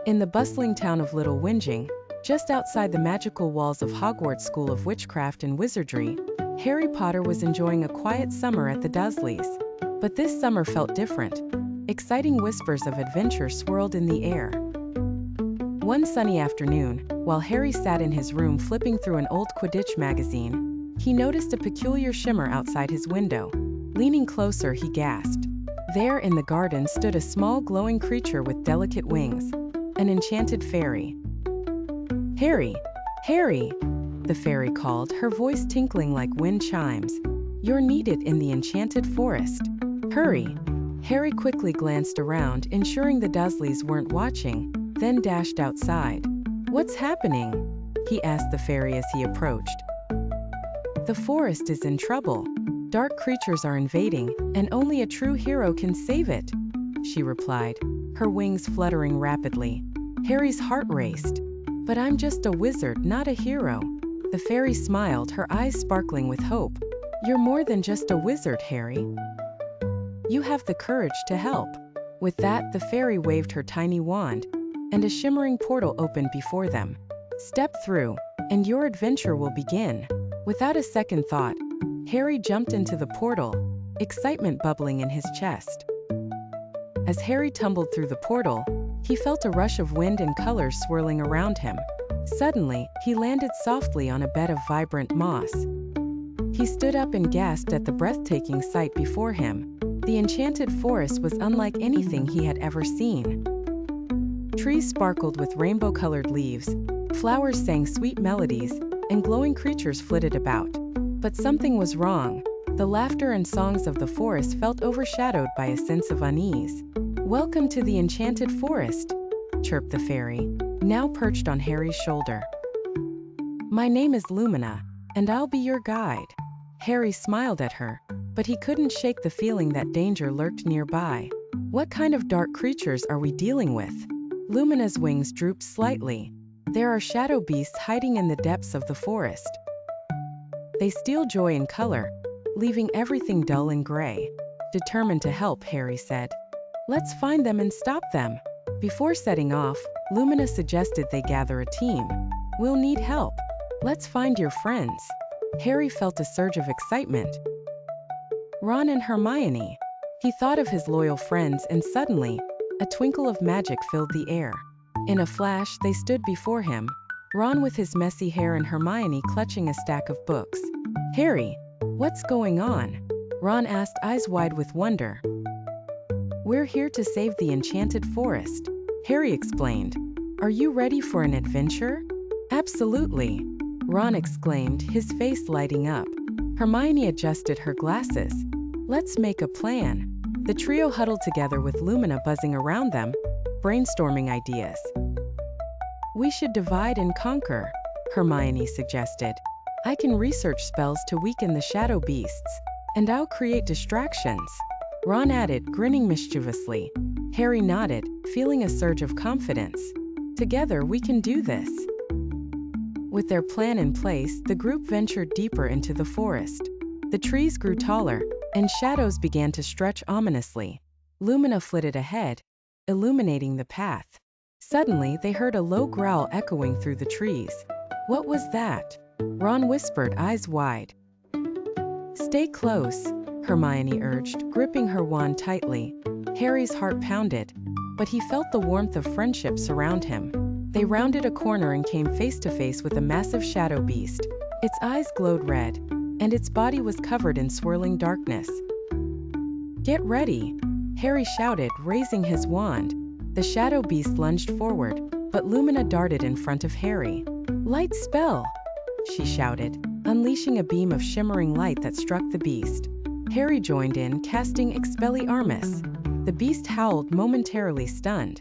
In the bustling town of Little Whinging, just outside the magical walls of Hogwarts School of Witchcraft and Wizardry, Harry Potter was enjoying a quiet summer at the Dursleys. But this summer felt different. Exciting whispers of adventure swirled in the air. One sunny afternoon, while Harry sat in his room flipping through an old Quidditch magazine, he noticed a peculiar shimmer outside his window. Leaning closer, he gasped. There in the garden stood a small glowing creature with delicate wings. An enchanted fairy. "Harry! Harry!" the fairy called, her voice tinkling like wind chimes. "You're needed in the Enchanted Forest. Hurry!" Harry quickly glanced around, ensuring the Dursleys weren't watching, then dashed outside. "What's happening?" he asked the fairy as he approached. "The forest is in trouble. Dark creatures are invading, and only a true hero can save it," she replied, her wings fluttering rapidly. Harry's heart raced. "But I'm just a wizard, not a hero." The fairy smiled, her eyes sparkling with hope. "You're more than just a wizard, Harry. You have the courage to help." With that, the fairy waved her tiny wand, and a shimmering portal opened before them. "Step through, and your adventure will begin." Without a second thought, Harry jumped into the portal, excitement bubbling in his chest. As Harry tumbled through the portal, he felt a rush of wind and colors swirling around him. Suddenly, he landed softly on a bed of vibrant moss. He stood up and gasped at the breathtaking sight before him. The Enchanted Forest was unlike anything he had ever seen. Trees sparkled with rainbow-colored leaves, flowers sang sweet melodies, and glowing creatures flitted about. But something was wrong. The laughter and songs of the forest felt overshadowed by a sense of unease. "Welcome to the Enchanted Forest," chirped the fairy, now perched on Harry's shoulder. "My name is Lumina, and I'll be your guide." Harry smiled at her, but he couldn't shake the feeling that danger lurked nearby. "What kind of dark creatures are we dealing with?" Lumina's wings drooped slightly. "There are shadow beasts hiding in the depths of the forest. They steal joy and color, leaving everything dull and gray." Determined to help, Harry said, "Let's find them and stop them." Before setting off, Lumina suggested they gather a team. "We'll need help. Let's find your friends." Harry felt a surge of excitement. Ron and Hermione. He thought of his loyal friends, and suddenly, a twinkle of magic filled the air. In a flash, they stood before him, Ron with his messy hair and Hermione clutching a stack of books. "Harry, what's going on?" Ron asked, eyes wide with wonder. "We're here to save the Enchanted Forest," Harry explained. "Are you ready for an adventure?" "Absolutely," Ron exclaimed, his face lighting up. Hermione adjusted her glasses. "Let's make a plan." The trio huddled together with Lumina buzzing around them, brainstorming ideas. "We should divide and conquer," Hermione suggested. "I can research spells to weaken the shadow beasts, and I'll create distractions," Ron added, grinning mischievously. Harry nodded, feeling a surge of confidence. "Together we can do this." With their plan in place, the group ventured deeper into the forest. The trees grew taller, and shadows began to stretch ominously. Lumina flitted ahead, illuminating the path. Suddenly, they heard a low growl echoing through the trees. "What was that?" Ron whispered, eyes wide. "Stay close," Hermione urged, gripping her wand tightly. Harry's heart pounded, but he felt the warmth of friendship surround him. They rounded a corner and came face to face with a massive shadow beast. Its eyes glowed red, and its body was covered in swirling darkness. "Get ready," Harry shouted, raising his wand. The shadow beast lunged forward, but Lumina darted in front of Harry. "Light spell!" she shouted, unleashing a beam of shimmering light that struck the beast. Harry joined in, casting Expelliarmus. The beast howled, momentarily stunned.